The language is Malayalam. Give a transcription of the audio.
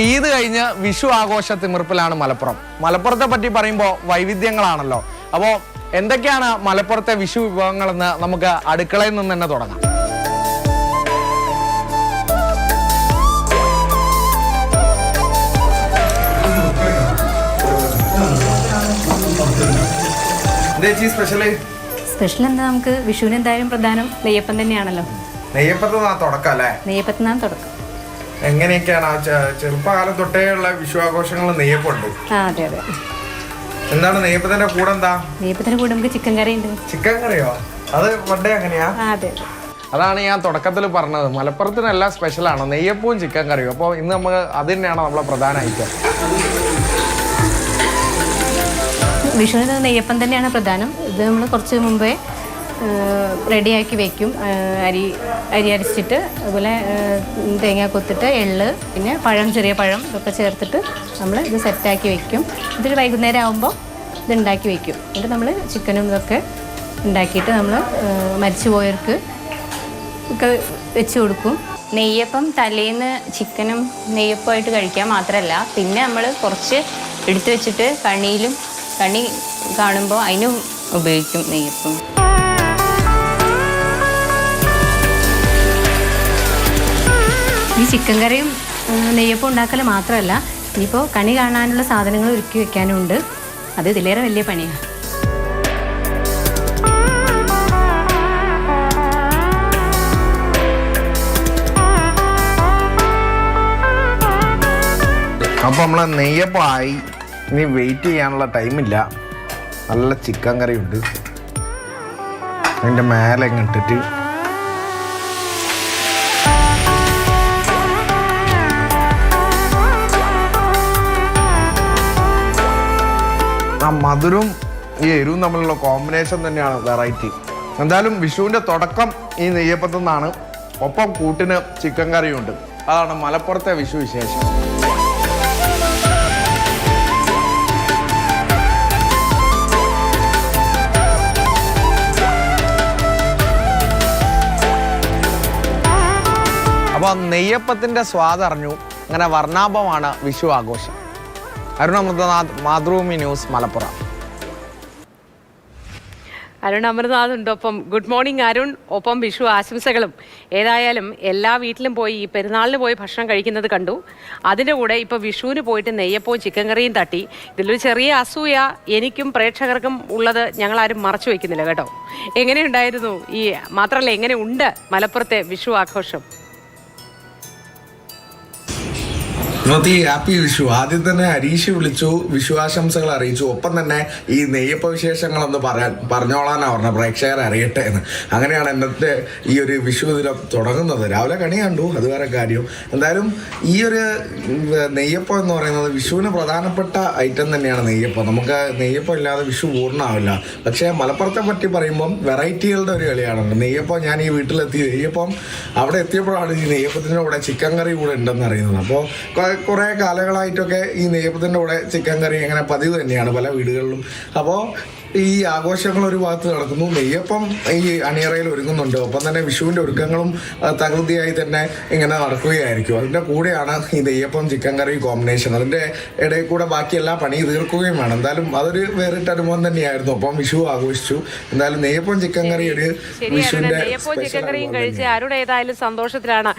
ഈദ് കഴിഞ്ഞ് വിഷു ആഘോഷ തിമിർപ്പിലാണ് മലപ്പുറം. മലപ്പുറത്തെ പറ്റി പറയുമ്പോൾ വൈവിധ്യങ്ങളാണല്ലോ. അപ്പോൾ എന്തൊക്കെയാണ് മലപ്പുറത്തെ വിഷു വിഭവങ്ങളെന്ന് നമുക്ക് അടുക്കളയിൽ നിന്ന് തന്നെ തുടങ്ങാം. സ്പെഷ്യൽ എന്താ, നമുക്ക് വിഷുവിന് എന്തായാലും പ്രധാനം നെയ്യപ്പം തന്നെയാണല്ലോ. നെയ്യപ്പത്തിനാണ് തുടക്കം. എങ്ങനെയൊക്കെയാണ് ചെറുപ്പകാലം തൊട്ടേയുള്ള വിഷു ആഘോഷങ്ങൾ നെയ്യപ്പുണ്ട്? അതെ അതെ. എന്താണ് നെയ്യപ്പത്തിന്റെ കൂടെ? എന്താ നെയ്യപ്പത്തിന്റെ കൂടെ നമുക്ക് ചിക്കൻ കറി ഉണ്ട്. ചിക്കൻ കറിയോ? അത് പണ്ടേ അങ്ങനെയാ? അതെ. അതാണ് ഞാൻ തുടക്കത്തിൽ പറഞ്ഞത്, മലപ്പുറത്തിനെല്ലാം സ്പെഷ്യലാണ് നെയ്യപ്പവും ചിക്കൻ കറിയും. അപ്പോൾ ഇന്ന് നമ്മൾ അത് തന്നെയാണ് നമ്മളെ പ്രധാന ഐറ്റം. വിഷുവിന് നെയ്യപ്പം തന്നെയാണ് പ്രധാനം. ഇത് നമ്മൾ കുറച്ച് മുമ്പേ റെഡിയാക്കി വെക്കും. അരി അരിച്ചിട്ട് അതുപോലെ തേങ്ങ കൊത്തിട്ട് എള്ള് പിന്നെ പഴം, ചെറിയ പഴം ഇതൊക്കെ ചേർത്തിട്ട് നമ്മൾ ഇത് സെറ്റാക്കി വെക്കും. ഇതൊരു വൈകുന്നേരം ആകുമ്പോൾ ഇത് ഉണ്ടാക്കി വെക്കും. എന്നിട്ട് നമ്മൾ ചിക്കനും ഇതൊക്കെ ഉണ്ടാക്കിയിട്ട് നമ്മൾ മരിച്ചുപോയവർക്ക് ഒക്കെ വെച്ച് കൊടുക്കും. നെയ്യപ്പം തലേന്ന് ചിക്കനും നെയ്യപ്പമായിട്ട് കഴിക്കാൻ മാത്രമല്ല, പിന്നെ നമ്മൾ കുറച്ച് എടുത്തു വെച്ചിട്ട് കണി കാണുമ്പോൾ അതിനും ഉപയോഗിക്കും നെയ്യപ്പം. ഈ ചിക്കൻ കറിയും നെയ്യപ്പം ഉണ്ടാക്കൽ മാത്രമല്ല, ഇനിയിപ്പോൾ കണി കാണാനുള്ള സാധനങ്ങൾ ഒരുക്കി വെക്കാനും ഉണ്ട്. അത് ഇതിലേറെ വലിയ പണിയാണ്. അപ്പോൾ നമ്മളെ നെയ്യപ്പമായി. ഇനി വെയിറ്റ് ചെയ്യാനുള്ള ടൈമില്ല. നല്ല ചിക്കൻ കറി ഉണ്ട്. അതിൻ്റെ മേലെ ഇട്ടിട്ട് ആ മധുരവും ഈ എരിവും തമ്മിലുള്ള കോമ്പിനേഷൻ തന്നെയാണ് വെറൈറ്റി. എന്തായാലും വിഷുവിൻ്റെ തുടക്കം ഈ നെയ്യപ്പത്തു നിന്നാണ്. ഒപ്പം കൂട്ടിന് ചിക്കൻ കറിയും ഉണ്ട്. അതാണ് മലപ്പുറത്തെ വിഷു വിശേഷം. അപ്പോൾ നെയ്യപ്പത്തിൻ്റെ സ്വാദ് അറിഞ്ഞു. അങ്ങനെ വർണ്ണാഭമാണ് വിഷു ആഘോഷം. അരുൺ അമൃതനാഥ്, മാതൃഭൂമി ന്യൂസ്, മലപ്പുറം. അരുൺ അമൃതനാഥ് ഉണ്ട് ഒപ്പം. Good morning Arun. ഒപ്പം വിഷു ആശംസകളും. ഏതായാലും എല്ലാ വീട്ടിലും പോയി ഈ പെരുന്നാളിന് പോയി ഭക്ഷണം കഴിക്കുന്നത് കണ്ടു. അതിൻ്റെ കൂടെ ഇപ്പോൾ വിഷുവിന് പോയിട്ട് നെയ്യപ്പവും ചിക്കൻ കറിയും തട്ടി. ഇതിലൊരു ചെറിയ അസൂയ എനിക്കും പ്രേക്ഷകർക്കും ഉള്ളത് ഞങ്ങളാരും മറച്ചു വയ്ക്കുന്നില്ല കേട്ടോ. എങ്ങനെയുണ്ടായിരുന്നു മാത്രമല്ല എങ്ങനെ ഉണ്ട് മലപ്പുറത്തെ വിഷു ആഘോഷം? ഹാപ്പി വിഷു. ആദ്യം തന്നെ ഹരീഷ് വിളിച്ചു, വിഷു ആശംസകൾ അറിയിച്ചു. ഒപ്പം തന്നെ ഈ നെയ്യപ്പ വിശേഷങ്ങളൊന്ന് പറഞ്ഞോളാനാ പറഞ്ഞ പ്രേക്ഷകരെ അറിയട്ടെ എന്ന്. അങ്ങനെയാണ് എന്നത്തെ ഈ ഒരു വിഷു ദിനം തുടങ്ങുന്നത്. രാവിലെ കണി കണ്ടു, അത് വേറെ കാര്യം. എന്തായാലും ഈ ഒരു നെയ്യപ്പം എന്ന് പറയുന്നത് വിഷുവിന് പ്രധാനപ്പെട്ട ഐറ്റം തന്നെയാണ് നെയ്യപ്പം. നമുക്ക് നെയ്യപ്പം ഇല്ലാതെ വിഷു പൂർണ്ണമാവില്ല. പക്ഷേ മലപ്പുറത്തെ പറ്റി പറയുമ്പം വെറൈറ്റികളുടെ ഒരു കളിയാണ് നെയ്യപ്പം. ഞാൻ ഈ വീട്ടിലെത്തി നെയ്യപ്പം അവിടെ എത്തിയപ്പോഴാണ് ഈ നെയ്യപ്പത്തിൻ്റെ കൂടെ ചിക്കൻ കറി കൂടെ ഉണ്ടെന്ന് അറിയുന്നത്. അപ്പോൾ കുറേ കാലങ്ങളായിട്ടൊക്കെ ഈ നെയ്യപ്പത്തിൻ്റെ കൂടെ ചിക്കൻ കറി അങ്ങനെ പതിവ് തന്നെയാണ് പല വീടുകളിലും. അപ്പോൾ ഈ ആഘോഷങ്ങൾ ഒരു ഭാഗത്ത് നടക്കുന്നു, നെയ്യപ്പം ഈ അണിയറയിൽ ഒരുങ്ങുന്നുണ്ട്. ഒപ്പം തന്നെ വിഷുവിൻ്റെ ഒരുക്കങ്ങളും തകൃതിയായി തന്നെ ഇങ്ങനെ നടക്കുകയായിരിക്കും. അതിൻ്റെ കൂടെയാണ് ഈ നെയ്യപ്പം ചിക്കൻ കറി കോമ്പിനേഷൻ. അതിൻ്റെ ഇടയിൽ കൂടെ ബാക്കി എല്ലാ പണി തീർക്കുകയും വേണം. എന്തായാലും അതൊരു വേറിട്ട അനുഭവം തന്നെയായിരുന്നു. ഒപ്പം വിഷു ആഘോഷിച്ചു. എന്തായാലും നെയ്യപ്പം ചിക്കൻ കറി ഒരു വിഷുവിൻ്റെ നെയ്യപ്പവും ചിക്കൻ കറിയും കഴിച്ച് ആരുടെ ഏതായാലും സന്തോഷത്തിലാണ്.